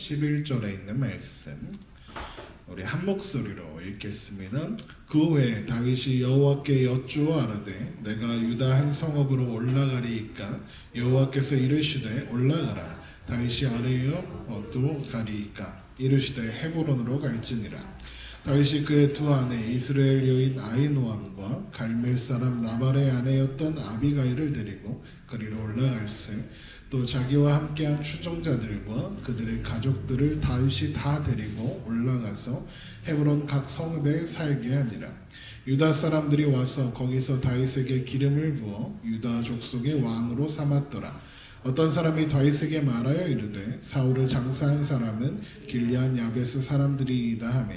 11절에 있는 말씀 우리 한 목소리로 읽겠습니다. 그 후에 다윗이 여호와께 여쭈어 아뢰되 내가 유다 한 성읍으로 올라가리이까 여호와께서 이르시되 올라가라. 다윗이 아뢰어 어디로 가리이까 이르시되 헤브론으로 갈지니라. 다윗이 그의 두 아내 이스라엘 여인 아히노암과 갈멜 사람 나발의 아내였던 아비가일을 데리고 그리로 올라갈세. 또 자기와 함께한 추종자들과 그들의 가족들을 다윗이 다 데리고 올라가서 헤브론 각 성읍에 살게 하니라. 유다 사람들이 와서 거기서 다윗에게 기름을 부어 유다 족속의 왕으로 삼았더라. 어떤 사람이 다윗에게 말하여 이르되 사울을 장사한 사람은 길르앗 야베스 사람들이이다 하며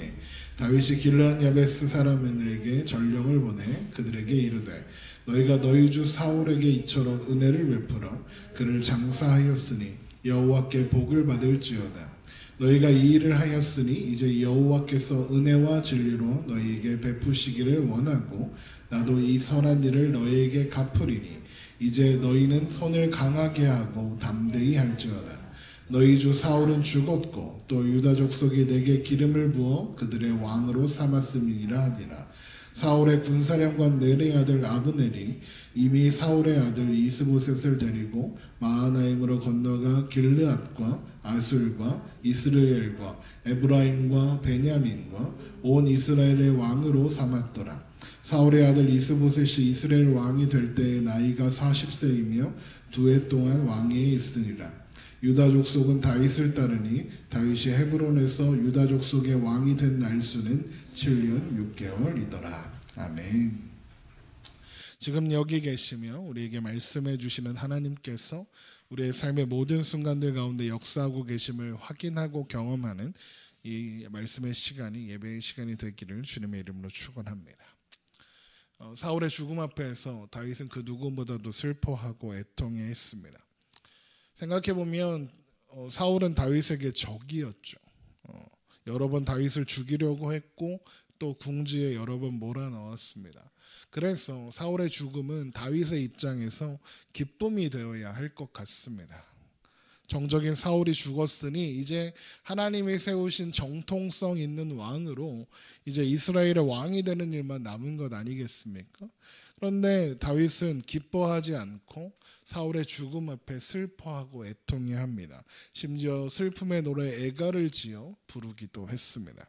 다윗이 길르앗 야베스 사람들에게 전령을 보내 그들에게 이르되 너희가 너희 주 사울에게 이처럼 은혜를 베풀어 그를 장사하였으니 여호와께 복을 받을지어다. 너희가 이 일을 하였으니 이제 여호와께서 은혜와 진리로 너희에게 베푸시기를 원하고 나도 이 선한 일을 너희에게 갚으리니 이제 너희는 손을 강하게 하고 담대히 할지어다. 너희 주 사울은 죽었고 또 유다 족속이 내게 기름을 부어 그들의 왕으로 삼았음이니라 하니라. 사울의 군사령관 넬의 아들 아브넬이 이미 사울의 아들 이스보셋을 데리고 마하나임으로 건너가 길르앗과 아술과 이스라엘과 에브라임과 베냐민과 온 이스라엘의 왕으로 삼았더라. 사울의 아들 이스보셋이 이스라엘 왕이 될 때의 나이가 40세이며 2해 동안 왕위에 있으니라. 유다 족속은 다윗을 따르니 다윗이 헤브론에서 유다 족속의 왕이 된 날수는 7년 6개월이더라. 아멘. 지금 여기 계시며 우리에게 말씀해 주시는 하나님께서 우리의 삶의 모든 순간들 가운데 역사하고 계심을 확인하고 경험하는 이 말씀의 시간이 예배의 시간이 되기를 주님의 이름으로 축원합니다. 사울의 죽음 앞에서 다윗은 그 누구보다도 슬퍼하고 애통해했습니다. 생각해보면 사울은 다윗에게 적이었죠. 여러 번 다윗을 죽이려고 했고 또 궁지에 여러 번 몰아넣었습니다. 그래서 사울의 죽음은 다윗의 입장에서 기쁨이 되어야 할 것 같습니다. 정적인 사울이 죽었으니 이제 하나님이 세우신 정통성 있는 왕으로 이제 이스라엘의 왕이 되는 일만 남은 것 아니겠습니까? 그런데 다윗은 기뻐하지 않고 사울의 죽음 앞에 슬퍼하고 애통해합니다. 심지어 슬픔의 노래 애가를 지어 부르기도 했습니다.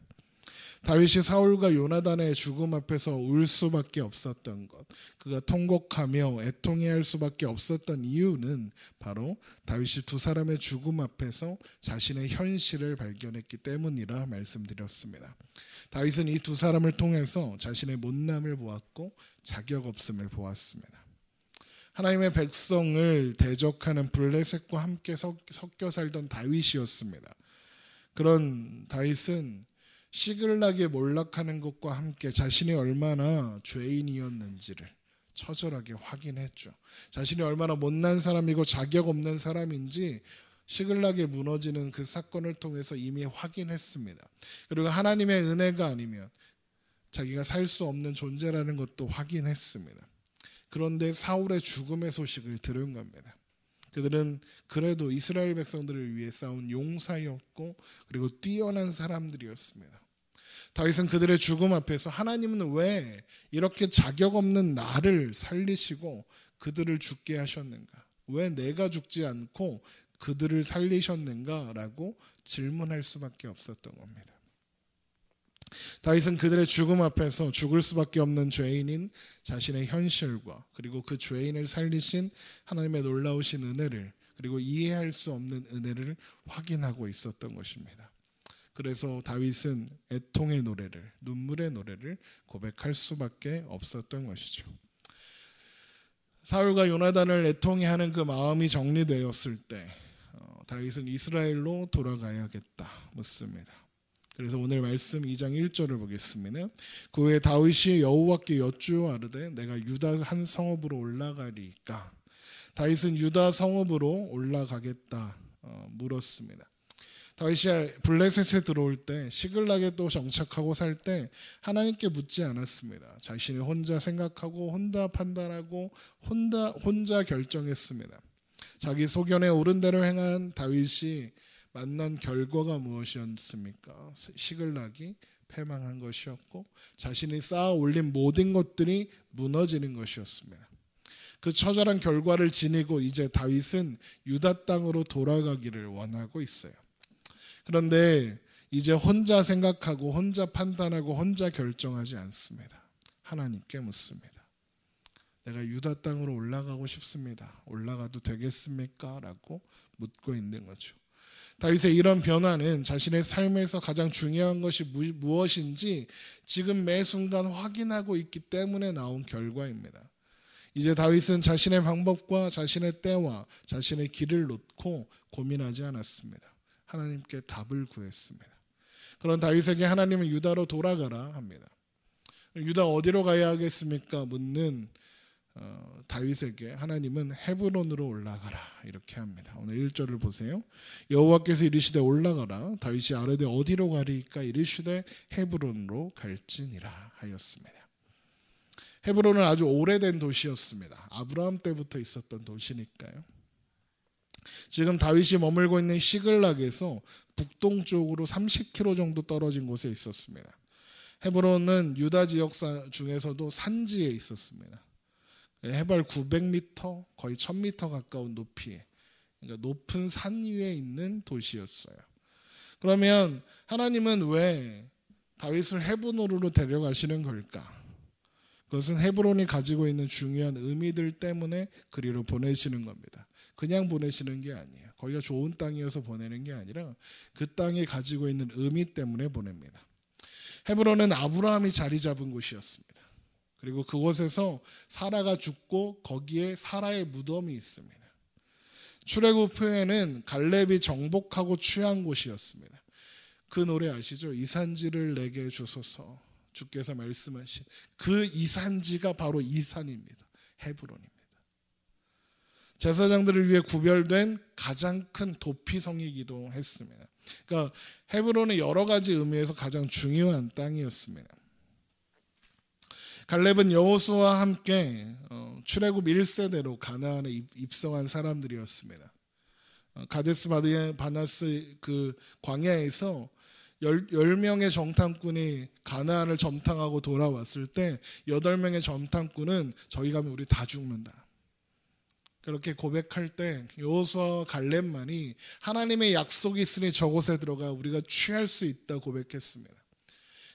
다윗이 사울과 요나단의 죽음 앞에서 울 수밖에 없었던 것, 그가 통곡하며 애통해할 수밖에 없었던 이유는 바로 다윗이 두 사람의 죽음 앞에서 자신의 현실을 발견했기 때문이라 말씀드렸습니다. 다윗은 이 두 사람을 통해서 자신의 못남을 보았고 자격 없음을 보았습니다. 하나님의 백성을 대적하는 블레셋과 함께 섞여 살던 다윗이었습니다. 그런 다윗은 시글락에 몰락하는 것과 함께 자신이 얼마나 죄인이었는지를 처절하게 확인했죠. 자신이 얼마나 못난 사람이고 자격 없는 사람인지 시글락에 무너지는 그 사건을 통해서 이미 확인했습니다. 그리고 하나님의 은혜가 아니면 자기가 살 수 없는 존재라는 것도 확인했습니다. 그런데 사울의 죽음의 소식을 들은 겁니다. 그들은 그래도 이스라엘 백성들을 위해 싸운 용사였고 그리고 뛰어난 사람들이었습니다. 다윗은 그들의 죽음 앞에서 하나님은 왜 이렇게 자격 없는 나를 살리시고 그들을 죽게 하셨는가? 왜 내가 죽지 않고 그들을 살리셨는가라고 질문할 수밖에 없었던 겁니다. 다윗은 그들의 죽음 앞에서 죽을 수밖에 없는 죄인인 자신의 현실과 그리고 그 죄인을 살리신 하나님의 놀라우신 은혜를 그리고 이해할 수 없는 은혜를 확인하고 있었던 것입니다. 그래서 다윗은 애통의 노래를, 눈물의 노래를 고백할 수밖에 없었던 것이죠. 사울과 요나단을 애통해하는 그 마음이 정리되었을 때 다윗은 이스라엘로 돌아가야겠다 묻습니다. 그래서 오늘 말씀 2장 1절을 보겠습니다. 그 후에 다윗이 여호와께 여쭈어 아뢰되 내가 유다 한 성읍으로 올라가리이까. 다윗은 유다 성읍으로 올라가겠다 물었습니다. 다윗이 블레셋에 들어올 때 시글락에 또 정착하고 살 때 하나님께 묻지 않았습니다. 자신이 혼자 생각하고 혼자 판단하고 혼자 결정했습니다. 자기 소견에 옳은 대로 행한 다윗이 만난 결과가 무엇이었습니까? 시글락이 패망한 것이었고 자신이 쌓아 올린 모든 것들이 무너지는 것이었습니다. 그 처절한 결과를 지니고 이제 다윗은 유다 땅으로 돌아가기를 원하고 있어요. 그런데 이제 혼자 생각하고 혼자 판단하고 혼자 결정하지 않습니다. 하나님께 묻습니다. 내가 유다 땅으로 올라가고 싶습니다. 올라가도 되겠습니까? 라고 묻고 있는 거죠. 다윗의 이런 변화는 자신의 삶에서 가장 중요한 것이 무엇인지 지금 매 순간 확인하고 있기 때문에 나온 결과입니다. 이제 다윗은 자신의 방법과 자신의 때와 자신의 길을 놓고 고민하지 않았습니다. 하나님께 답을 구했습니다. 그런 다윗에게 하나님은 유다로 돌아가라 합니다. 유다 어디로 가야 하겠습니까? 묻는 다윗에게 하나님은 헤브론으로 올라가라 이렇게 합니다. 오늘 1절을 보세요. 여호와께서 이르시되 올라가라. 다윗이 아뢰되 어디로 가리까? 이르시되 헤브론으로 갈지니라 하였습니다. 헤브론은 아주 오래된 도시였습니다. 아브라함 때부터 있었던 도시니까요. 지금 다윗이 머물고 있는 시글락에서 북동쪽으로 30km 정도 떨어진 곳에 있었습니다. 헤브론은 유다 지역 중에서도 산지에 있었습니다. 해발 900m, 거의 1000m 가까운 높이에, 그러니까 높은 산 위에 있는 도시였어요. 그러면 하나님은 왜 다윗을 헤브론으로 데려가시는 걸까? 그것은 헤브론이 가지고 있는 중요한 의미들 때문에 그리로 보내시는 겁니다. 그냥 보내시는 게 아니에요. 거기가 좋은 땅이어서 보내는 게 아니라 그 땅이 가지고 있는 의미 때문에 보냅니다. 헤브론은 아브라함이 자리 잡은 곳이었습니다. 그리고 그곳에서 사라가 죽고 거기에 사라의 무덤이 있습니다. 출애굽 후에는 갈렙이 정복하고 취한 곳이었습니다. 그 노래 아시죠? 이산지를 내게 주소서. 주께서 말씀하신 그 이산지가 바로 이 산입니다. 헤브론입니다. 제사장들을 위해 구별된 가장 큰 도피성이기도 했습니다. 그러니까 헤브론은 여러 가지 의미에서 가장 중요한 땅이었습니다. 갈렙은 여호수아와 함께 출애굽 1세대로 가나안에 입성한 사람들이었습니다. 가데스 바네스 그 광야에서 10명의 정탐꾼이 가나안을 점탕하고 돌아왔을 때 8명의 정탐꾼은 저희 가면 우리 다 죽는다. 그렇게 고백할 때 여호수아와 갈렙만이 하나님의 약속이 있으니 저곳에 들어가 우리가 취할 수 있다 고백했습니다.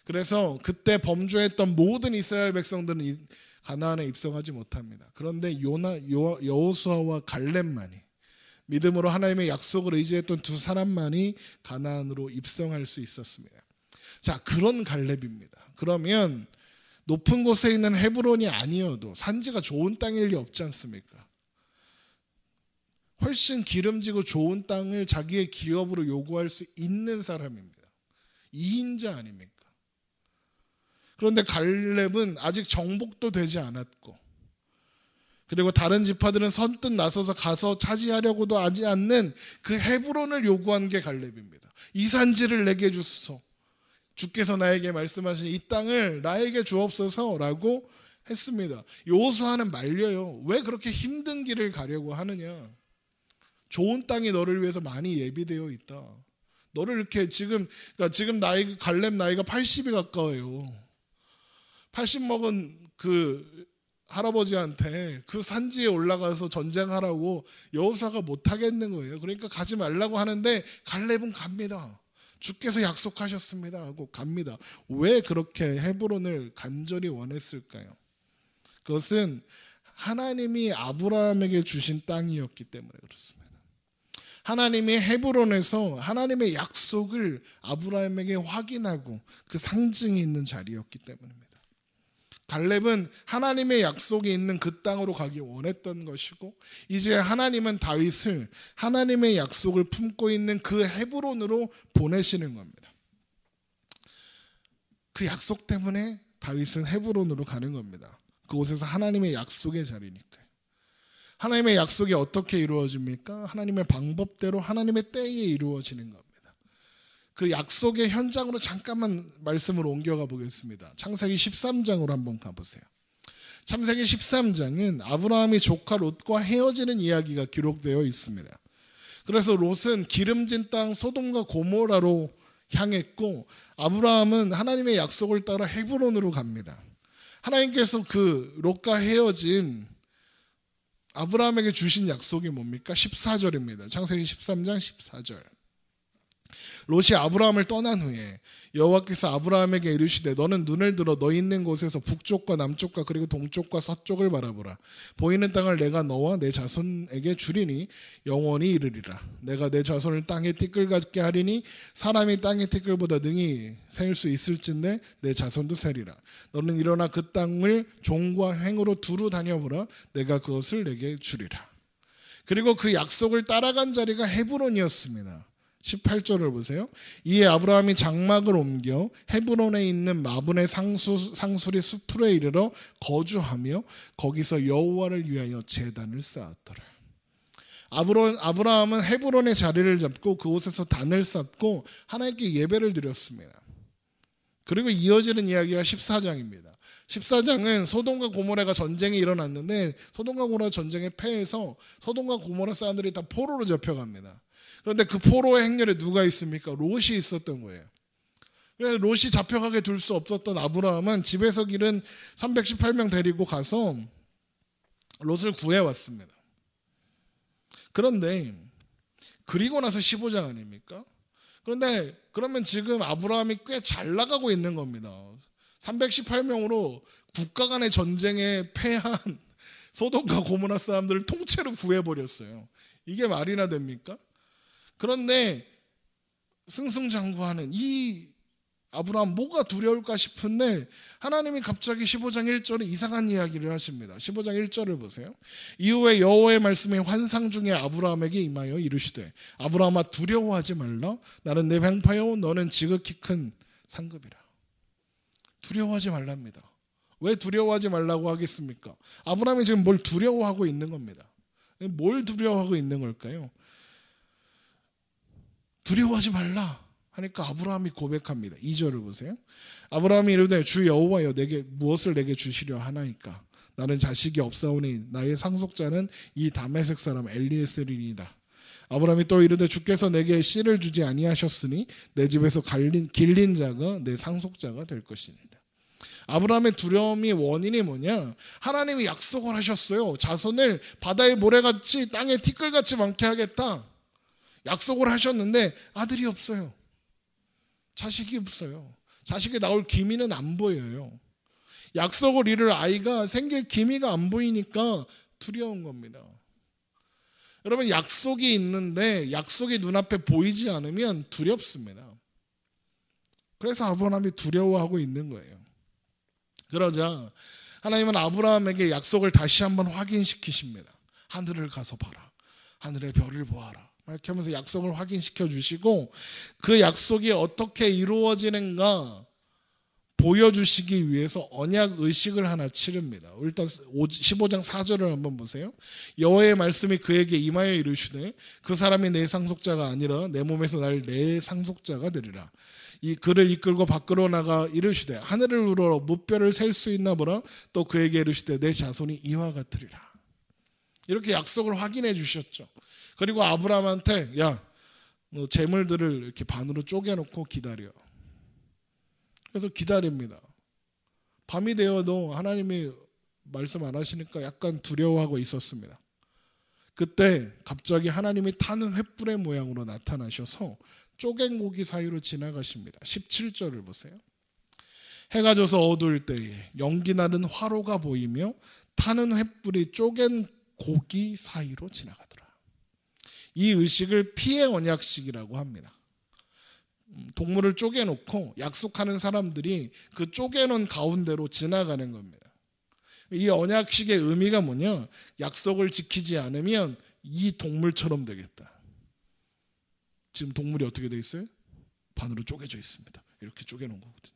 그래서 그때 범죄했던 모든 이스라엘 백성들은 가나안에 입성하지 못합니다. 그런데 여호수아와 갈렙만이 믿음으로 하나님의 약속을 의지했던 두 사람만이 가나안으로 입성할 수 있었습니다. 자, 그런 갈렙입니다. 그러면 높은 곳에 있는 헤브론이 아니어도 산지가 좋은 땅일 리 없지 않습니까? 훨씬 기름지고 좋은 땅을 자기의 기업으로 요구할 수 있는 사람입니다. 이인자 아닙니까? 그런데 갈렙은 아직 정복도 되지 않았고 그리고 다른 지파들은 선뜻 나서서 가서 차지하려고도 하지 않는 그 헤브론을 요구한 게 갈렙입니다. 이 산지를 내게 주소서. 주께서 나에게 말씀하신 이 땅을 나에게 주옵소서라고 했습니다. 여호수아는 말려요. 왜 그렇게 힘든 길을 가려고 하느냐? 좋은 땅이 너를 위해서 많이 예비되어 있다. 너를 이렇게 지금 갈렙 나이가 80이 가까워요. 80 먹은 그 할아버지한테 그 산지에 올라가서 전쟁하라고 여호수아가 못하겠는 거예요. 그러니까 가지 말라고 하는데 갈렙은 갑니다. 주께서 약속하셨습니다 하고 갑니다. 왜 그렇게 헤브론을 간절히 원했을까요? 그것은 하나님이 아브라함에게 주신 땅이었기 때문에 그렇습니다. 하나님이 헤브론에서 하나님의 약속을 아브라함에게 확인하고 그 상징이 있는 자리였기 때문입니다. 갈렙은 하나님의 약속이 있는 그 땅으로 가기 원했던 것이고 이제 하나님은 다윗을 하나님의 약속을 품고 있는 그 헤브론으로 보내시는 겁니다. 그 약속 때문에 다윗은 헤브론으로 가는 겁니다. 그곳에서 하나님의 약속의 자리니까요. 하나님의 약속이 어떻게 이루어집니까? 하나님의 방법대로 하나님의 때에 이루어지는 겁니다. 그 약속의 현장으로 잠깐만 말씀을 옮겨가 보겠습니다. 창세기 13장으로 한번 가보세요. 창세기 13장은 아브라함이 조카 롯과 헤어지는 이야기가 기록되어 있습니다. 그래서 롯은 기름진 땅 소돔과 고모라로 향했고 아브라함은 하나님의 약속을 따라 헤브론으로 갑니다. 하나님께서 그 롯과 헤어진 아브라함에게 주신 약속이 뭡니까? 14절입니다. 창세기 13장 14절. 롯이 아브라함을 떠난 후에 여호와께서 아브라함에게 이르시되 너는 눈을 들어 너 있는 곳에서 북쪽과 남쪽과 그리고 동쪽과 서쪽을 바라보라. 보이는 땅을 내가 너와 내 자손에게 주리니 영원히 이르리라. 내가 내 자손을 땅의 티끌 같게 하리니 사람이 땅의 티끌보다 능히 셀 수 있을진데 내 자손도 세리라. 너는 일어나 그 땅을 종과 횡으로 두루 다녀보라. 내가 그것을 내게 주리라. 그리고 그 약속을 따라간 자리가 헤브론이었습니다. 18절을 보세요. 이에 아브라함이 장막을 옮겨 헤브론에 있는 마분의 상수리 수풀에 이르러 거주하며 거기서 여호와를 위하여 제단을 쌓았더라. 아브라함은 헤브론의 자리를 잡고 그곳에서 단을 쌓고 하나님께 예배를 드렸습니다. 그리고 이어지는 이야기가 14장입니다. 14장은 소돔과 고모라가 전쟁이 일어났는데 소돔과 고모라 전쟁에 패해서 소돔과 고모라 사람들이 다 포로로 잡혀갑니다. 그런데 그 포로의 행렬에 누가 있습니까? 롯이 있었던 거예요. 그래서 롯이 잡혀가게 둘 수 없었던 아브라함은 집에서 기른 318명 데리고 가서 롯을 구해왔습니다. 그런데 그리고 나서 15장 아닙니까? 그런데 그러면 지금 아브라함이 꽤 잘 나가고 있는 겁니다. 318명으로 국가 간의 전쟁에 패한 소돔과 고모라 사람들을 통째로 구해버렸어요. 이게 말이나 됩니까? 그런데 승승장구하는 이 아브라함 뭐가 두려울까 싶은데 하나님이 갑자기 15장 1절에 이상한 이야기를 하십니다. 15장 1절을 보세요. 이후에 여호와의 말씀이 환상 중에 아브라함에게 임하여 이르시되 아브라함아 두려워하지 말라. 나는 내 횡파여 너는 지극히 큰 상급이라. 두려워하지 말랍니다. 왜 두려워하지 말라고 하겠습니까? 아브라함이 지금 뭘 두려워하고 있는 겁니다. 뭘 두려워하고 있는 걸까요? 두려워하지 말라 하니까 아브라함이 고백합니다. 2절을 보세요. 아브라함이 이르되 주 여호와여 내게 무엇을 내게 주시려 하나이까? 나는 자식이 없사오니 나의 상속자는 이 다메섹 사람 엘리에셀이니이다. 아브라함이 또 이르되 주께서 내게 씨를 주지 아니하셨으니 내 집에서 길린 자가 내 상속자가 될 것이니이다. 아브라함의 두려움이 원인이 뭐냐? 하나님이 약속을 하셨어요. 자손을 바다의 모래같이 땅의 티끌같이 많게 하겠다. 약속을 하셨는데 아들이 없어요. 자식이 없어요. 자식이 나올 기미는 안 보여요. 약속을 이룰 아이가 생길 기미가 안 보이니까 두려운 겁니다. 여러분 약속이 있는데 약속이 눈앞에 보이지 않으면 두렵습니다. 그래서 아브라함이 두려워하고 있는 거예요. 그러자 하나님은 아브라함에게 약속을 다시 한번 확인시키십니다. 하늘을 가서 봐라. 하늘의 별을 보아라. 이렇게 하면서 약속을 확인시켜 주시고 그 약속이 어떻게 이루어지는가 보여주시기 위해서 언약 의식을 하나 치릅니다. 일단 15장 4절을 한번 보세요. 여호와의 말씀이 그에게 임하여 이르시되 그 사람이 내 상속자가 아니라 내 몸에서 날 내 상속자가 되리라. 이 그를 이끌고 밖으로 나가 이르시되 하늘을 우러러 무뼈를 셀 수 있나 보라. 또 그에게 이르시되 내 자손이 이와 같으리라. 이렇게 약속을 확인해 주셨죠. 그리고 아브라함한테 야, 너 재물들을 이렇게 반으로 쪼개놓고 기다려. 그래서 기다립니다. 밤이 되어도 하나님이 말씀 안 하시니까 약간 두려워하고 있었습니다. 그때 갑자기 하나님이 타는 횃불의 모양으로 나타나셔서 쪼갠 고기 사이로 지나가십니다. 17절을 보세요. 해가 져서 어두울 때에 연기 나는 화로가 보이며 타는 횃불이 쪼갠 고기 사이로 지나가더라. 이 의식을 피의 언약식이라고 합니다. 동물을 쪼개놓고 약속하는 사람들이 그 쪼개놓은 가운데로 지나가는 겁니다. 이 언약식의 의미가 뭐냐? 약속을 지키지 않으면 이 동물처럼 되겠다. 지금 동물이 어떻게 되어 있어요? 반으로 쪼개져 있습니다. 이렇게 쪼개놓은 거거든요.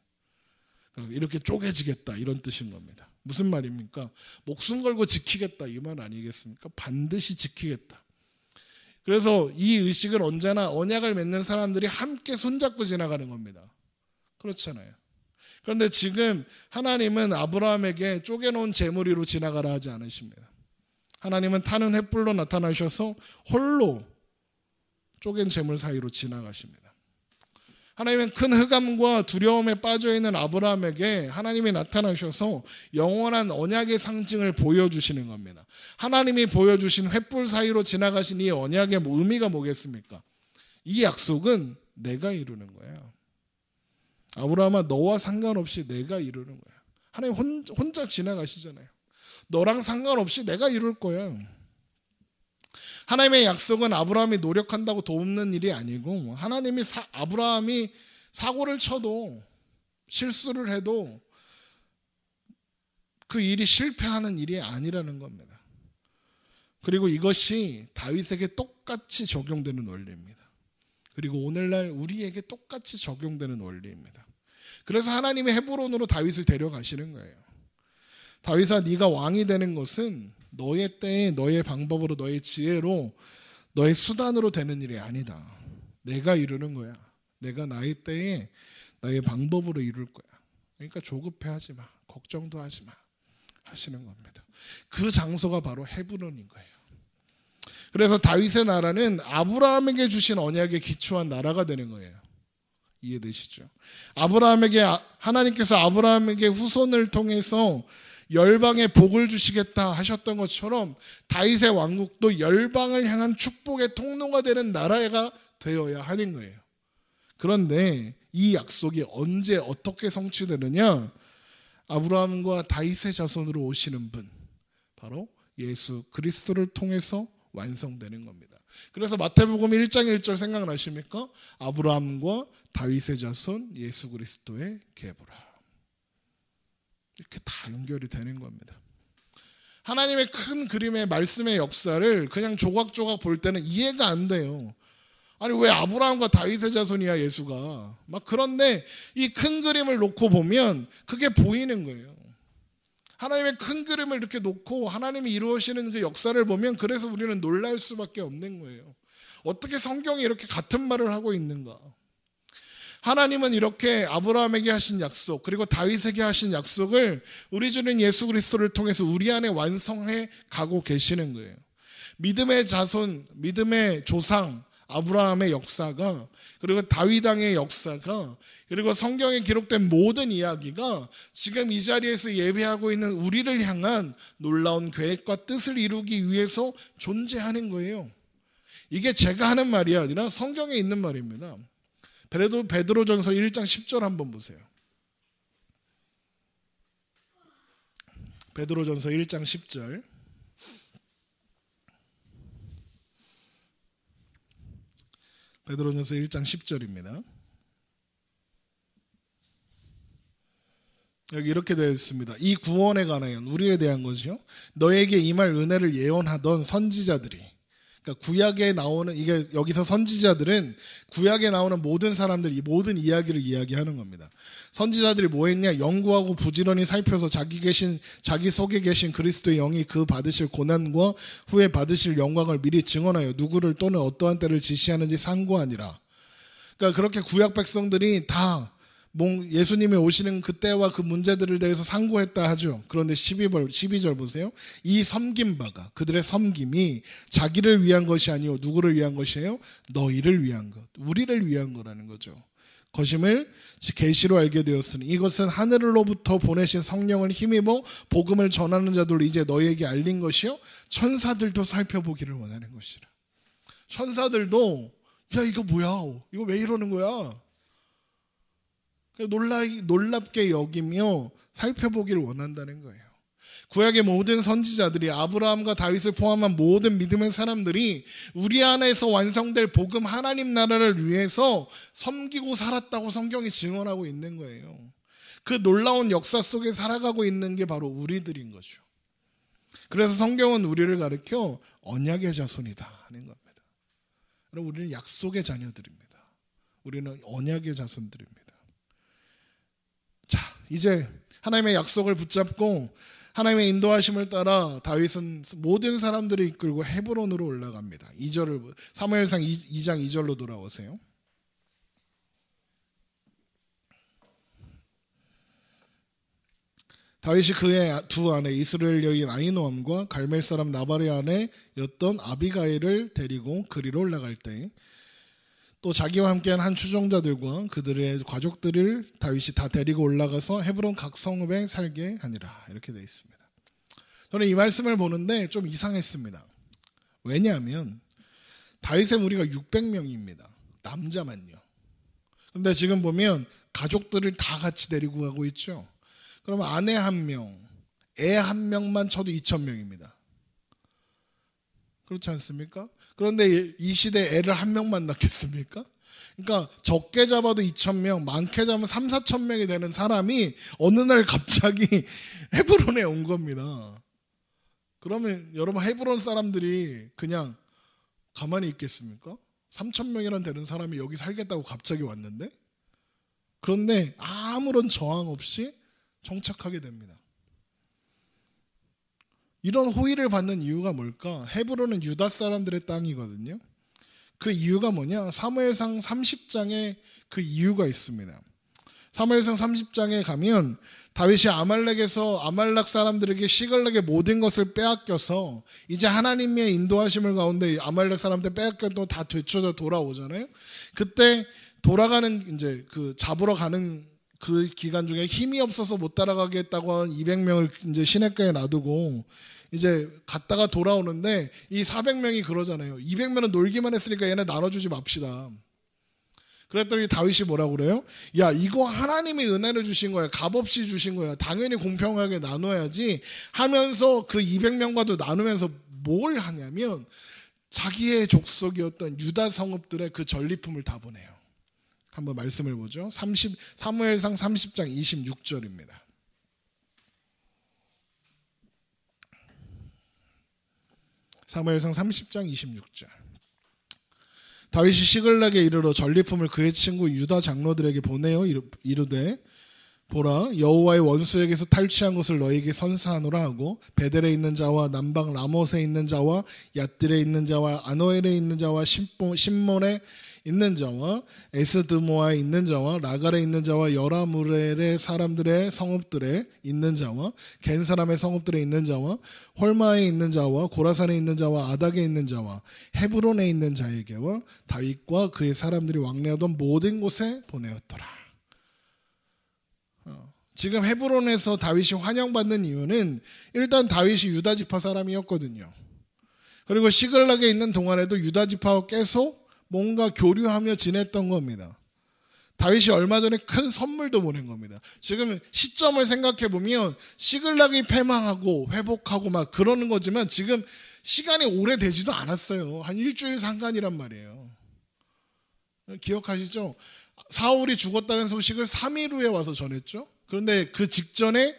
그러니까 이렇게 쪼개지겠다 이런 뜻인 겁니다. 무슨 말입니까? 목숨 걸고 지키겠다 이 말 아니겠습니까? 반드시 지키겠다. 그래서 이 의식을 언제나 언약을 맺는 사람들이 함께 손잡고 지나가는 겁니다. 그렇잖아요. 그런데 지금 하나님은 아브라함에게 쪼개놓은 재물 위로 지나가라 하지 않으십니다. 하나님은 타는 횃불로 나타나셔서 홀로 쪼갠 재물 사이로 지나가십니다. 하나님은 큰 흑암과 두려움에 빠져있는 아브라함에게 하나님이 나타나셔서 영원한 언약의 상징을 보여주시는 겁니다. 하나님이 보여주신 횃불 사이로 지나가신 이 언약의 의미가 뭐겠습니까? 이 약속은 내가 이루는 거예요. 아브라함아, 너와 상관없이 내가 이루는 거야. 하나님 혼자 지나가시잖아요. 너랑 상관없이 내가 이룰 거야. 하나님의 약속은 아브라함이 노력한다고 돕는 일이 아니고, 하나님이 아브라함이 사고를 쳐도 실수를 해도 그 일이 실패하는 일이 아니라는 겁니다. 그리고 이것이 다윗에게 똑같이 적용되는 원리입니다. 그리고 오늘날 우리에게 똑같이 적용되는 원리입니다. 그래서 하나님이 헤브론으로 다윗을 데려가시는 거예요. 다윗아, 네가 왕이 되는 것은 너의 때에 너의 방법으로 너의 지혜로 너의 수단으로 되는 일이 아니다. 내가 이루는 거야. 내가 나의 때에 나의 방법으로 이룰 거야. 그러니까 조급해하지 마. 걱정도 하지 마. 하시는 겁니다. 그 장소가 바로 헤브론인 거예요. 그래서 다윗의 나라는 아브라함에게 주신 언약에 기초한 나라가 되는 거예요. 이해되시죠? 하나님께서 아브라함에게 후손을 통해서 열방에 복을 주시겠다 하셨던 것처럼 다윗의 왕국도 열방을 향한 축복의 통로가 되는 나라가 되어야 하는 거예요. 그런데 이 약속이 언제 어떻게 성취되느냐? 아브라함과 다윗의 자손으로 오시는 분, 바로 예수 그리스도를 통해서 완성되는 겁니다. 그래서 마태복음 1장 1절 생각나십니까? 아브라함과 다윗의 자손 예수 그리스도의 계보라. 이렇게 다 연결이 되는 겁니다. 하나님의 큰 그림의 말씀의 역사를 그냥 조각조각 볼 때는 이해가 안 돼요. 아니, 왜 아브라함과 다윗의 자손이야 예수가? 막 그런데 이 큰 그림을 놓고 보면 그게 보이는 거예요. 하나님의 큰 그림을 이렇게 놓고 하나님이 이루시는 그 역사를 보면 그래서 우리는 놀랄 수밖에 없는 거예요. 어떻게 성경이 이렇게 같은 말을 하고 있는가? 하나님은 이렇게 아브라함에게 하신 약속, 그리고 다윗에게 하신 약속을 우리 주는 예수 그리스도를 통해서 우리 안에 완성해 가고 계시는 거예요. 믿음의 자손, 믿음의 조상 아브라함의 역사가, 그리고 다윗 왕의 역사가, 그리고 성경에 기록된 모든 이야기가 지금 이 자리에서 예배하고 있는 우리를 향한 놀라운 계획과 뜻을 이루기 위해서 존재하는 거예요. 이게 제가 하는 말이 아니라 성경에 있는 말입니다. 베드로전서 1장 10절 한번 보세요. 베드로전서 1장 10절. 베드로전서 1장 10절입니다. 여기 이렇게 되어 있습니다. 이 구원에 관하여, 우리에 대한 것이요, 너에게 임할 은혜를 예언하던 선지자들이, 그러니까 구약에 나오는, 이게 여기서 선지자들은 구약에 나오는 모든 사람들, 이 모든 이야기를 이야기하는 겁니다. 선지자들이 뭐 했냐? 연구하고 부지런히 살펴서 자기 속에 계신 그리스도의 영이 그 받으실 고난과 후에 받으실 영광을 미리 증언하여 누구를 또는 어떠한 때를 지시하는지 상고하니라. 그러니까 그렇게 구약 백성들이 다 예수님이 오시는 그때와 그 문제들을 대해서 상고했다 하죠. 그런데 12절 보세요. 이 섬긴 바가, 그들의 섬김이 자기를 위한 것이 아니요 누구를 위한 것이에요? 너희를 위한 것, 우리를 위한 거라는 거죠. 것임을 계시로 알게 되었으니 이것은 하늘로부터 보내신 성령을 힘입어 복음을 전하는 자들로 이제 너희에게 알린 것이요 천사들도 살펴보기를 원하는 것이라. 천사들도 야, 이거 뭐야? 이거 왜 이러는 거야? 놀랍게 여기며 살펴보기를 원한다는 거예요. 구약의 모든 선지자들이, 아브라함과 다윗을 포함한 모든 믿음의 사람들이 우리 안에서 완성될 복음 하나님 나라를 위해서 섬기고 살았다고 성경이 증언하고 있는 거예요. 그 놀라운 역사 속에 살아가고 있는 게 바로 우리들인 거죠. 그래서 성경은 우리를 가르쳐 언약의 자손이다 하는 겁니다. 여러분, 우리는 약속의 자녀들입니다. 우리는 언약의 자손들입니다. 자, 이제 하나님의 약속을 붙잡고 하나님의 인도하심을 따라 다윗은 모든 사람들을 이끌고 헤브론으로 올라갑니다. 2절을 사무엘상 2장 2절로 돌아오세요. 다윗이 그의 두 아내 이스라엘 여인 아히노암과 갈멜 사람 나발의 아내였던 아비가일을 데리고 그리로 올라갈 때 또 자기와 함께한 한 추종자들과 그들의 가족들을 다윗이 다 데리고 올라가서 헤브론 각 성읍에 살게 하니라. 이렇게 되어 있습니다. 저는 이 말씀을 보는데 좀 이상했습니다. 왜냐하면 다윗의 무리가 600명입니다. 남자만요. 그런데 지금 보면 가족들을 다 같이 데리고 가고 있죠. 그러면 아내 1명, 애 1명만 쳐도 2,000명입니다. 그렇지 않습니까? 그런데 이 시대에 애를 1명만 낳겠습니까? 그러니까 적게 잡아도 2,000명, 많게 잡으면 3, 4,000명이 되는 사람이 어느 날 갑자기 헤브론에 온 겁니다. 그러면 여러분 헤브론 사람들이 그냥 가만히 있겠습니까? 3,000명이나 되는 사람이 여기 살겠다고 갑자기 왔는데? 그런데 아무런 저항 없이 정착하게 됩니다. 이런 호의를 받는 이유가 뭘까? 헤브론은 유다 사람들의 땅이거든요. 그 이유가 뭐냐? 사무엘상 30장에 그 이유가 있습니다. 사무엘상 30장에 가면 다윗이 아말렉 사람들에게 시글락의 모든 것을 빼앗겨서 이제 하나님의 인도하심을 가운데 아말렉 사람들 빼앗겨도 다 되찾아 돌아오잖아요. 그때 돌아가는 이제 그 잡으러 가는 그 기간 중에 힘이 없어서 못 따라가겠다고 한 200명을 이제 시냇가에 놔두고 이제 갔다가 돌아오는데 이 400명이 그러잖아요. 200명은 놀기만 했으니까 얘네 나눠주지 맙시다. 그랬더니 다윗이 뭐라고 그래요? 야, 이거 하나님이 은혜를 주신 거야. 값없이 주신 거야. 당연히 공평하게 나눠야지 하면서 그 200명과도 나누면서 뭘 하냐면 자기의 족속이었던 유다 성읍들의 그 전리품을 다 보내요. 한번 말씀을 보죠. 사무엘상 30장 26절입니다. 사무엘상 30장 26절. 다윗이 시글락에 이르러 전리품을 그의 친구 유다 장로들에게 보내어 이르되 보라, 여호와의 원수에게서 탈취한 것을 너에게 선사하노라 하고 베델에 있는 자와 남방 라못에 있는 자와 얏딜에 있는 자와 아노엘에 있는 자와 신몬에 있는 자와 에스드모아에 있는 자와 라갈에 있는 자와 여라무렐의 사람들의 성읍들에 있는 자와 겐 사람의 성읍들에 있는 자와 홀마에 있는 자와 고라산에 있는 자와 아닥에 있는 자와 헤브론에 있는 자에게와 다윗과 그의 사람들이 왕래하던 모든 곳에 보내었더라. 지금 헤브론에서 다윗이 환영받는 이유는 일단 다윗이 유다 지파 사람이었거든요. 그리고 시글락에 있는 동안에도 유다 지파와 계속 뭔가 교류하며 지냈던 겁니다. 다윗이 얼마 전에 큰 선물도 보낸 겁니다. 지금 시점을 생각해 보면 시글락이 패망하고 회복하고 막 그러는 거지만 지금 시간이 오래되지도 않았어요. 한 일주일 상간이란 말이에요. 기억하시죠? 사울이 죽었다는 소식을 3일 후에 와서 전했죠. 그런데 그 직전에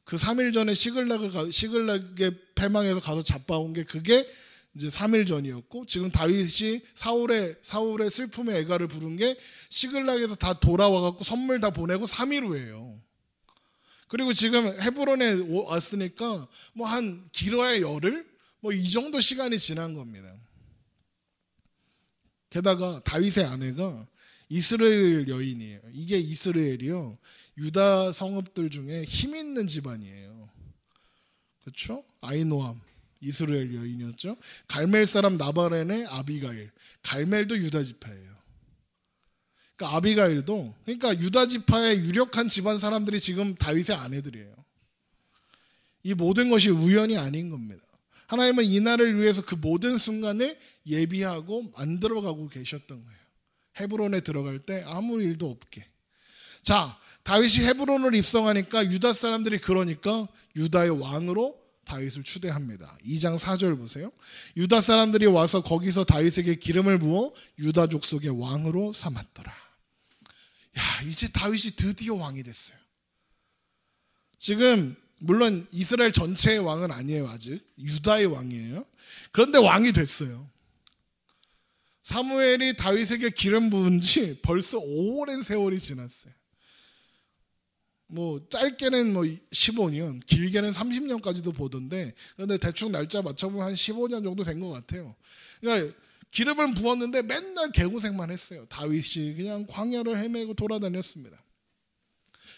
그 3일 전에 시글락의 패망에서 가서 잡아온 게 그게 이제 3일 전이었고 지금 다윗이 사울의 슬픔의 애가를 부른 게 시글락에서 다 돌아와갖고 선물 다 보내고 3일 후예요. 그리고 지금 헤브론에 왔으니까 뭐 한 길어야 열흘? 뭐 이 정도 시간이 지난 겁니다. 게다가 다윗의 아내가 이스라엘 여인이에요. 이게 이스라엘이요. 유다 성읍들 중에 힘 있는 집안이에요. 그렇죠? 아이노함. 이스라엘 여인이었죠. 갈멜 사람 나발엔의 아비가일. 갈멜도 유다 지파예요. 그러니까 아비가일도 그러니까 유다 지파의 유력한 집안 사람들이 지금 다윗의 아내들이에요. 이 모든 것이 우연이 아닌 겁니다. 하나님은 이 날을 위해서 그 모든 순간을 예비하고 만들어가고 계셨던 거예요. 헤브론에 들어갈 때 아무 일도 없게. 자, 다윗이 헤브론을 입성하니까 유다 사람들이 그러니까 유다의 왕으로 다윗을 추대합니다. 2장 4절 보세요. 유다 사람들이 와서 거기서 다윗에게 기름을 부어 유다 족속의 왕으로 삼았더라. 야, 이제 다윗이 드디어 왕이 됐어요. 지금 물론 이스라엘 전체의 왕은 아니에요. 아직 유다의 왕이에요. 그런데 왕이 됐어요. 사무엘이 다윗에게 기름 부은 지 벌써 오랜 세월이 지났어요. 뭐 짧게는 뭐 15년, 길게는 30년까지도 보던데 그런데 대충 날짜 맞춰보면 한 15년 정도 된 것 같아요. 그러니까 기름을 부었는데 맨날 개고생만 했어요. 다윗이 그냥 광야를 헤매고 돌아다녔습니다.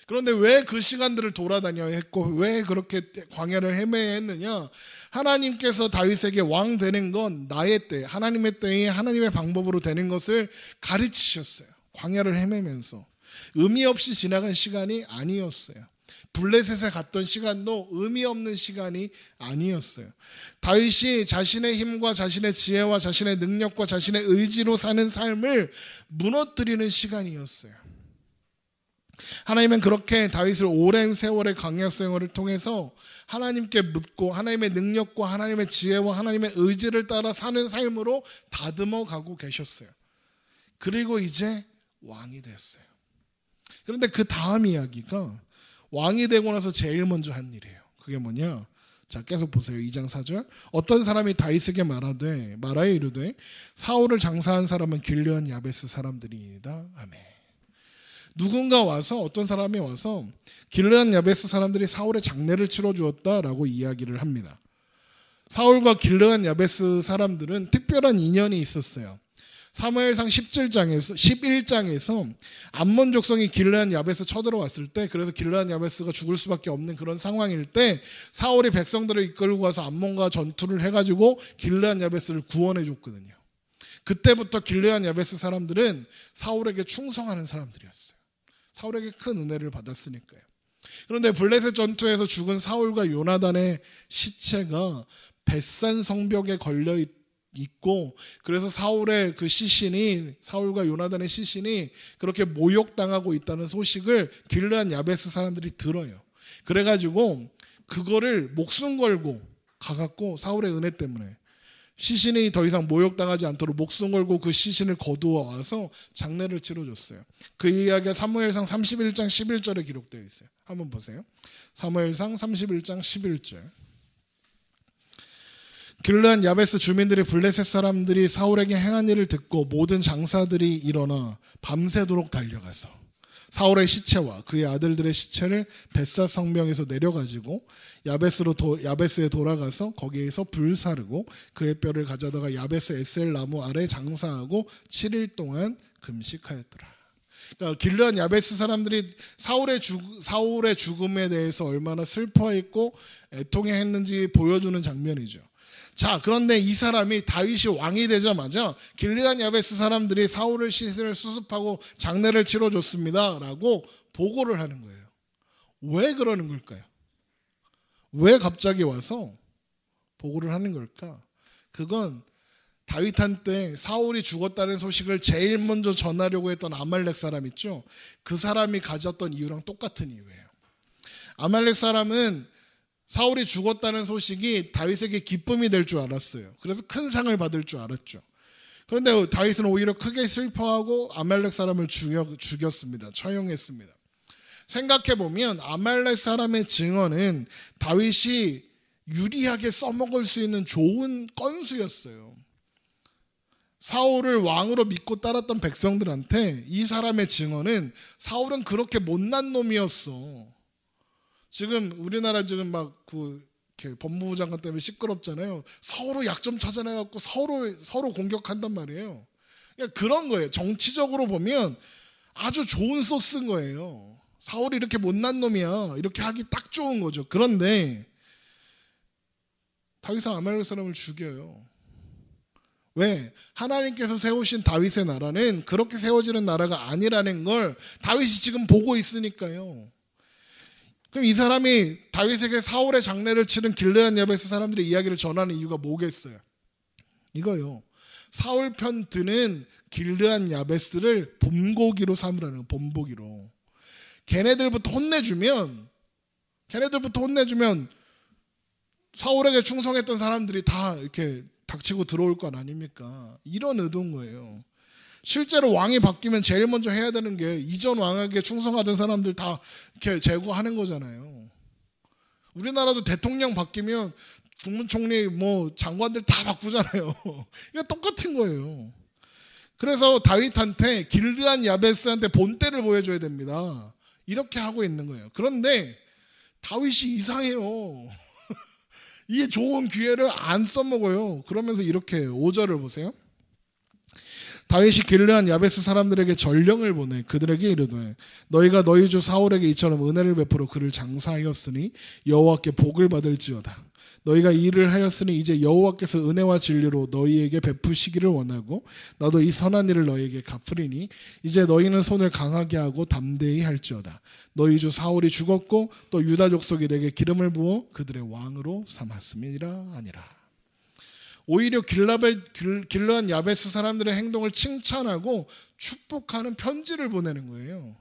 그런데 왜 그 시간들을 돌아다녀야 했고 왜 그렇게 광야를 헤매야 했느냐? 하나님께서 다윗에게 왕 되는 건 나의 때, 하나님의 때에 하나님의 방법으로 되는 것을 가르치셨어요. 광야를 헤매면서 의미 없이 지나간 시간이 아니었어요. 블레셋에 갔던 시간도 의미 없는 시간이 아니었어요. 다윗이 자신의 힘과 자신의 지혜와 자신의 능력과 자신의 의지로 사는 삶을 무너뜨리는 시간이었어요. 하나님은 그렇게 다윗을 오랜 세월의 광야 생활을 통해서 하나님께 묻고 하나님의 능력과 하나님의 지혜와 하나님의 의지를 따라 사는 삶으로 다듬어 가고 계셨어요. 그리고 이제 왕이 됐어요. 그런데 그 다음 이야기가 왕이 되고 나서 제일 먼저 한 일이에요. 그게 뭐냐? 자, 계속 보세요. 2장 4절. 어떤 사람이 다윗에게 말하여 이르되 사울을 장사한 사람은 길르앗 야베스 사람들이니이다. 아멘. 누군가 와서 어떤 사람이 와서 길르앗 야베스 사람들이 사울의 장례를 치러 주었다라고 이야기를 합니다. 사울과 길르앗 야베스 사람들은 특별한 인연이 있었어요. 사무엘상 11장에서 암몬 족속이 길르앗 야베스 쳐들어왔을 때, 그래서 길르앗 야베스가 죽을 수밖에 없는 그런 상황일 때 사울이 백성들을 이끌고 가서 암몬과 전투를 해가지고 길르앗 야베스를 구원해 줬거든요. 그때부터 길르앗 야베스 사람들은 사울에게 충성하는 사람들이었어요. 사울에게 큰 은혜를 받았으니까요. 그런데 블레셋 전투에서 죽은 사울과 요나단의 시체가 벳산 성벽에 걸려 있고, 그래서 사울의 그 시신이, 사울과 요나단의 시신이 그렇게 모욕당하고 있다는 소식을 길르앗 야베스 사람들이 들어요. 그래가지고 그거를 목숨 걸고 가갖고 사울의 은혜 때문에 시신이 더 이상 모욕당하지 않도록 목숨 걸고 그 시신을 거두어 와서 장례를 치러줬어요. 그 이야기가 사무엘상 31장 11절에 기록되어 있어요. 한번 보세요. 사무엘상 31장 11절. 길르앗 야베스 주민들이 블레셋 사람들이 사울에게 행한 일을 듣고 모든 장사들이 일어나 밤새도록 달려가서 사울의 시체와 그의 아들들의 시체를 벳사 성명에서 내려가지고 야베스에 돌아가서 거기에서 불사르고 그의 뼈를 가져다가 야베스 에셀 나무 아래 장사하고 7일 동안 금식하였더라. 그러니까 길르앗 야베스 사람들이 사울의 죽음에 대해서 얼마나 슬퍼했고 애통해했는지 보여주는 장면이죠. 자, 그런데 이 사람이 다윗이 왕이 되자마자 길르앗 야베스 사람들이 사울의 시신을 수습하고 장례를 치러줬습니다 라고 보고를 하는 거예요. 왜 그러는 걸까요? 왜 갑자기 와서 보고를 하는 걸까? 그건 다윗한테 사울이 죽었다는 소식을 제일 먼저 전하려고 했던 아말렉 사람 있죠? 그 사람이 가졌던 이유랑 똑같은 이유예요. 아말렉 사람은 사울이 죽었다는 소식이 다윗에게 기쁨이 될 줄 알았어요. 그래서 큰 상을 받을 줄 알았죠. 그런데 다윗은 오히려 크게 슬퍼하고 아말렉 사람을 죽였습니다. 처형했습니다. 생각해보면 아말렉 사람의 증언은 다윗이 유리하게 써먹을 수 있는 좋은 건수였어요. 사울을 왕으로 믿고 따랐던 백성들한테 이 사람의 증언은 사울은 그렇게 못난 놈이었어. 지금 우리나라 지금 막 법무부 장관 때문에 시끄럽잖아요. 서로 약점 찾아내갖고 서로 공격한단 말이에요. 그러니까 그런 거예요. 정치적으로 보면 아주 좋은 소스인 거예요. 사울이 이렇게 못난 놈이야. 이렇게 하기 딱 좋은 거죠. 그런데 다윗은 아말렉 사람을 죽여요. 왜? 하나님께서 세우신 다윗의 나라는 그렇게 세워지는 나라가 아니라는 걸 다윗이 지금 보고 있으니까요. 그럼 이 사람이 다윗에게 사울의 장례를 치른 길르앗 야베스 사람들의 이야기를 전하는 이유가 뭐겠어요? 이거요. 사울 편 드는 길르앗 야베스를 본보기로 삼으라는 거예요. 본보기로. 걔네들부터 혼내주면 사울에게 충성했던 사람들이 다 이렇게 닥치고 들어올 건 아닙니까? 이런 의도인 거예요. 실제로 왕이 바뀌면 제일 먼저 해야 되는 게 이전 왕에게 충성하던 사람들 다 이렇게 제거하는 거잖아요. 우리나라도 대통령 바뀌면 국무총리 장관들 다 바꾸잖아요. 이거 똑같은 거예요. 그래서 다윗한테 길르앗 야베스한테 본때를 보여줘야 됩니다. 이렇게 하고 있는 거예요. 그런데 다윗이 이상해요. 이 좋은 기회를 안 써먹어요. 그러면서 이렇게 5절을 보세요. 다윗이 길르한 야베스 사람들에게 전령을 보내 그들에게 이르되 너희가 너희 주 사울에게 이처럼 은혜를 베풀어 그를 장사하였으니 여호와께 복을 받을지어다. 너희가 이 일을 하였으니 이제 여호와께서 은혜와 진리로 너희에게 베푸시기를 원하고 나도 이 선한 일을 너희에게 갚으리니 이제 너희는 손을 강하게 하고 담대히 할지어다. 너희 주 사울이 죽었고 또 유다 족속이 내게 기름을 부어 그들의 왕으로 삼았음이라 아니라. 오히려 길르한 야베스 사람들의 행동을 칭찬하고 축복하는 편지를 보내는 거예요.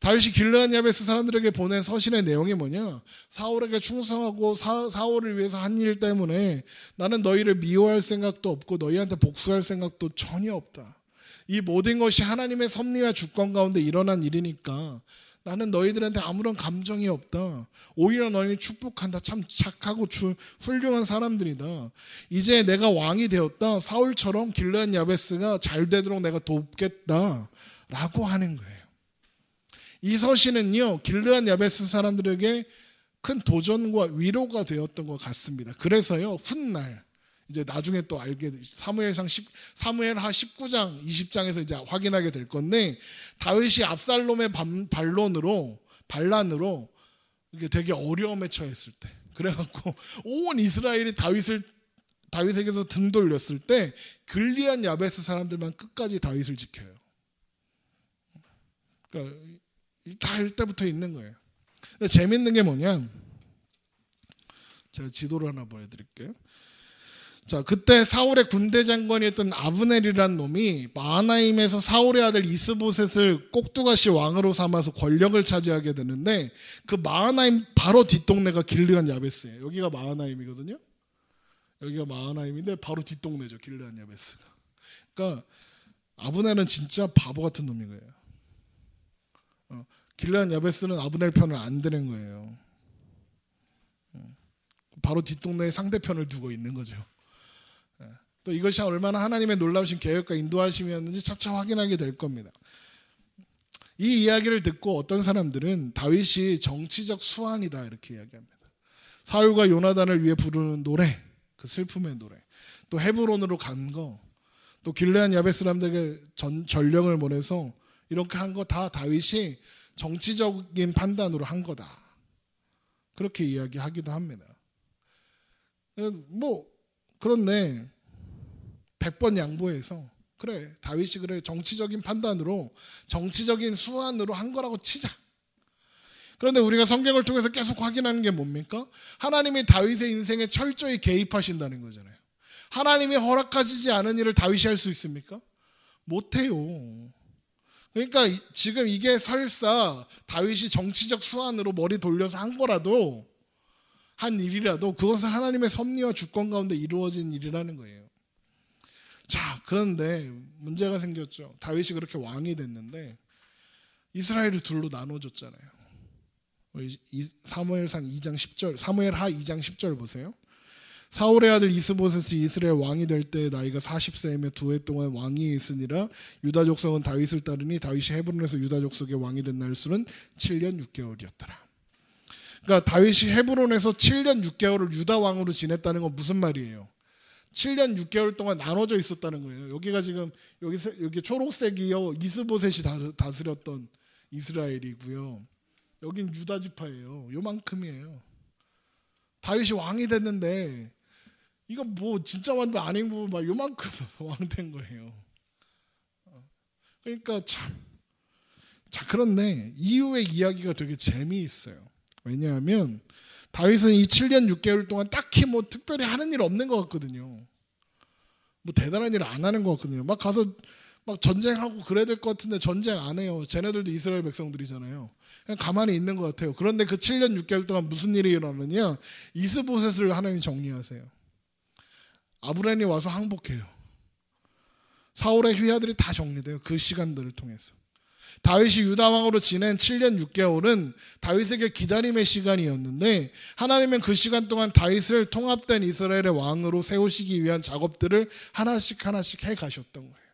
다윗이 길르한 야베스 사람들에게 보낸 서신의 내용이 뭐냐? 사울에게 충성하고 사울을 위해서 한 일 때문에 나는 너희를 미워할 생각도 없고 너희한테 복수할 생각도 전혀 없다. 이 모든 것이 하나님의 섭리와 주권 가운데 일어난 일이니까 나는 너희들한테 아무런 감정이 없다. 오히려 너희는 축복한다. 참 착하고 훌륭한 사람들이다. 이제 내가 왕이 되었다. 사울처럼 길르한 야베스가 잘 되도록 내가 돕겠다 라고 하는 거예요. 이 서신은요, 길르한 야베스 사람들에게 큰 도전과 위로가 되었던 것 같습니다. 그래서요, 훗날 이제 나중에 또 알게 사무엘하 19장 20장에서 이제 확인하게 될 건데 다윗이 압살롬의 반란으로 이게 되게 어려움에 처했을 때 그래갖고 온 이스라엘이 다윗에게서 등 돌렸을 때 길르한 야베스 사람들만 끝까지 다윗을 지켜요. 그러니까 다 이때부터 있는 거예요. 근데 재밌는 게 뭐냐? 제가 지도를 하나 보여드릴게요. 자, 그때 사울의 군대 장관이었던 아브넬이라는 놈이 마하나임에서 사울의 아들 이스보셋을 꼭두가시 왕으로 삼아서 권력을 차지하게 되는데 그 마하나임 바로 뒷동네가 길르한 야베스예요. 여기가 마하나임이거든요. 여기가 마하나임인데 바로 뒷동네죠, 길르한 야베스가. 그러니까 아브넬은 진짜 바보 같은 놈인 거예요. 길르한 야베스는 아브넬 편을 안 드는 거예요. 바로 뒷동네에 상대편을 두고 있는 거죠. 또 이것이 얼마나 하나님의 놀라우신 계획과 인도하심이었는지 차차 확인하게 될 겁니다. 이 이야기를 듣고 어떤 사람들은 다윗이 정치적 수완이다 이렇게 이야기합니다. 사울과 요나단을 위해 부르는 노래, 그 슬픔의 노래, 또 헤브론으로 간 거, 또 길르한 야베스 사람들에게 전령을 보내서 이렇게 한 거 다 다윗이 정치적인 판단으로 한 거다. 그렇게 이야기하기도 합니다. 그런데 100번 양보해서 그래, 다윗이 그래 정치적인 판단으로 정치적인 수완으로 한 거라고 치자. 그런데 우리가 성경을 통해서 계속 확인하는 게 뭡니까? 하나님이 다윗의 인생에 철저히 개입하신다는 거잖아요. 하나님이 허락하시지 않은 일을 다윗이 할 수 있습니까? 못해요. 그러니까 지금 이게 설사 다윗이 정치적 수완으로 머리 돌려서 한 거라도 한 일이라도 그것은 하나님의 섭리와 주권 가운데 이루어진 일이라는 거예요. 자, 그런데 문제가 생겼죠. 다윗이 그렇게 왕이 됐는데 이스라엘이 둘로 나눠졌잖아요. 사무엘상 2장 10절, 사무엘하 2장 10절 보세요. 사울의 아들 이스보셋이 이스라엘 왕이 될 때 나이가 40세이며 2해 동안 왕위에 있으니라. 유다 족속은 다윗을 따르니 다윗이 헤브론에서 유다 족속의 왕이 된 날수는 7년 6개월이었더라. 그러니까 다윗이 헤브론에서 7년 6개월을 유다 왕으로 지냈다는 건 무슨 말이에요? 7년 6개월 동안 나눠져 있었다는 거예요. 여기가 지금 여기 초록색이요, 이스보셋이 다스렸던 이스라엘이고요. 여긴 유다 지파예요. 요만큼이에요. 다윗이 왕이 됐는데 이거 뭐 진짜 완전 아니고 막 요만큼 왕 된 거예요. 그러니까 참. 자, 그런데 이후의 이야기가 되게 재미있어요. 왜냐하면 다윗은 이 7년 6개월 동안 딱히 뭐 특별히 하는 일 없는 것 같거든요. 뭐 대단한 일을 안 하는 것 같거든요. 막 가서 막 전쟁하고 그래야 될 것 같은데 전쟁 안 해요. 쟤네들도 이스라엘 백성들이잖아요. 그냥 가만히 있는 것 같아요. 그런데 그 7년 6개월 동안 무슨 일이 일어나느냐? 이스보셋을 하나님이 정리하세요. 아브넬이 와서 항복해요. 사울의 휘하들이 다 정리돼요. 그 시간들을 통해서. 다윗이 유다 왕으로 지낸 7년 6개월은 다윗에게 기다림의 시간이었는데 하나님은 그 시간 동안 다윗을 통합된 이스라엘의 왕으로 세우시기 위한 작업들을 하나씩 해 가셨던 거예요.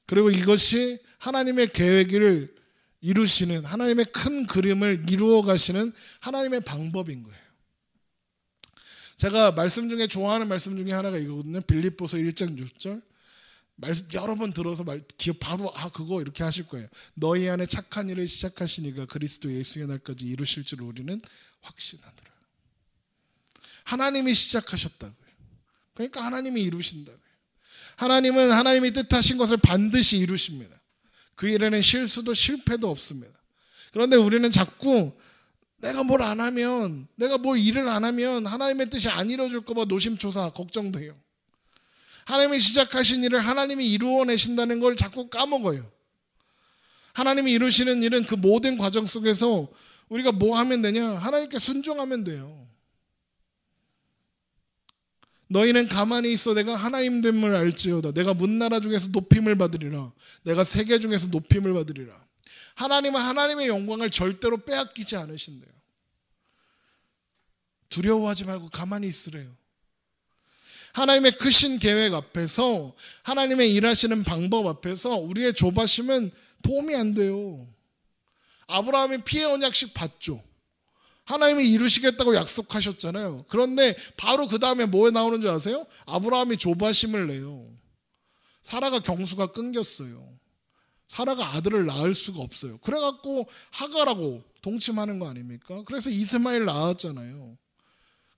그리고 이것이 하나님의 계획을 이루시는, 하나님의 큰 그림을 이루어 가시는 하나님의 방법인 거예요. 제가 말씀 중에 좋아하는 말씀 중에 하나가 이거거든요. 빌립보서 1장 6절. 여러 번 들어서 바로 그거 이렇게 하실 거예요. 너희 안에 착한 일을 시작하시니까 그리스도 예수의 날까지 이루실 줄 우리는 확신하노라. 하나님이 시작하셨다고요. 그러니까 하나님이 이루신다고요. 하나님은 하나님이 뜻하신 것을 반드시 이루십니다. 그 일에는 실수도 실패도 없습니다. 그런데 우리는 자꾸 내가 뭘 안 하면, 내가 뭘 일을 안 하면 하나님의 뜻이 안 이루어질까 봐 노심초사 걱정돼요. 하나님이 시작하신 일을 하나님이 이루어내신다는 걸 자꾸 까먹어요. 하나님이 이루시는 일은 그 모든 과정 속에서 우리가 뭐 하면 되냐? 하나님께 순종하면 돼요. 너희는 가만히 있어 내가 하나님 됨을 알지어다. 내가 문나라 중에서 높임을 받으리라. 내가 세계 중에서 높임을 받으리라. 하나님은 하나님의 영광을 절대로 빼앗기지 않으신대요. 두려워하지 말고 가만히 있으래요. 하나님의 크신 계획 앞에서, 하나님의 일하시는 방법 앞에서 우리의 조바심은 도움이 안 돼요. 아브라함이 피의 언약식 받죠. 하나님이 이루시겠다고 약속하셨잖아요. 그런데 바로 그 다음에 뭐에 나오는 줄 아세요? 아브라함이 조바심을 내요. 사라가 경수가 끊겼어요. 사라가 아들을 낳을 수가 없어요. 그래갖고 하가라고 동침하는 거 아닙니까? 그래서 이스마엘 낳았잖아요.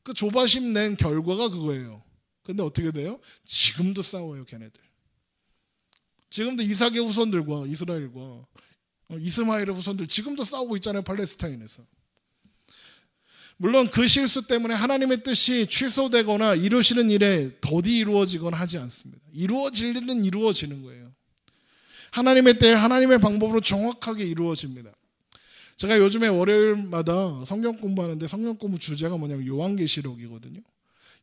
그 조바심 낸 결과가 그거예요. 근데 어떻게 돼요? 지금도 싸워요, 걔네들. 지금도 이삭의 후손들과 이스라엘과 이스마엘의 후손들 지금도 싸우고 있잖아요, 팔레스타인에서. 물론 그 실수 때문에 하나님의 뜻이 취소되거나 이루시는 일에 더디 이루어지거나 하지 않습니다. 이루어질 일은 이루어지는 거예요. 하나님의 때에 하나님의 방법으로 정확하게 이루어집니다. 제가 요즘에 월요일마다 성경 공부하는데 성경 공부 주제가 뭐냐면 요한계시록이거든요.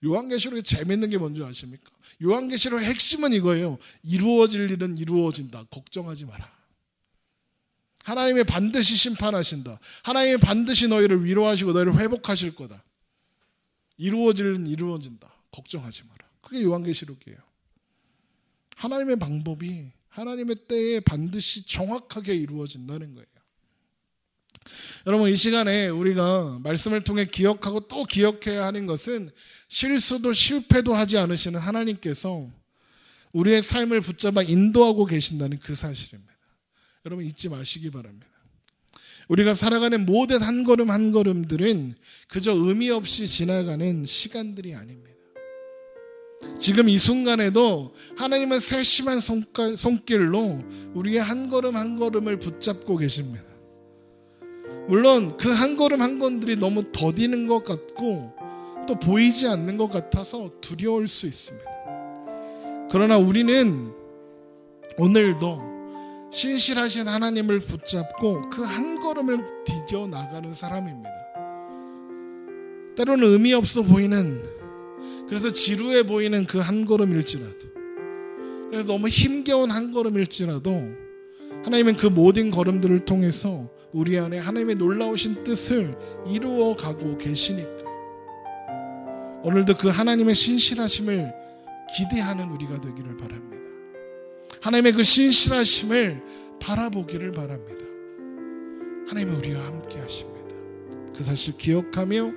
요한계시록에 재밌는 게 뭔지 아십니까? 요한계시록의 핵심은 이거예요. 이루어질 일은 이루어진다. 걱정하지 마라. 하나님이 반드시 심판하신다. 하나님이 반드시 너희를 위로하시고 너희를 회복하실 거다. 이루어질 일은 이루어진다. 걱정하지 마라. 그게 요한계시록이에요. 하나님의 방법이 하나님의 때에 반드시 정확하게 이루어진다는 거예요. 여러분, 이 시간에 우리가 말씀을 통해 기억하고 또 기억해야 하는 것은 실수도 실패도 하지 않으시는 하나님께서 우리의 삶을 붙잡아 인도하고 계신다는 그 사실입니다. 여러분, 잊지 마시기 바랍니다. 우리가 살아가는 모든 한 걸음 한 걸음들은 그저 의미 없이 지나가는 시간들이 아닙니다. 지금 이 순간에도 하나님은 세심한 손길로 우리의 한 걸음 한 걸음을 붙잡고 계십니다. 물론 그 한 걸음 한 걸음들이 너무 더디는 것 같고 또 보이지 않는 것 같아서 두려울 수 있습니다. 그러나 우리는 오늘도 신실하신 하나님을 붙잡고 그 한 걸음을 디뎌 나가는 사람입니다. 때로는 의미 없어 보이는, 그래서 지루해 보이는 그 한 걸음일지라도, 그래서 너무 힘겨운 한 걸음일지라도 하나님은 그 모든 걸음들을 통해서 우리 안에 하나님의 놀라우신 뜻을 이루어 가고 계시니까 오늘도 그 하나님의 신실하심을 기대하는 우리가 되기를 바랍니다. 하나님의 그 신실하심을 바라보기를 바랍니다. 하나님은 우리와 함께 하십니다. 그 사실 기억하며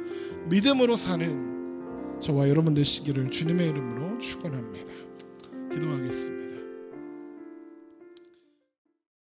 믿음으로 사는 저와 여러분 되시기를 주님의 이름으로 축원합니다. 기도하겠습니다.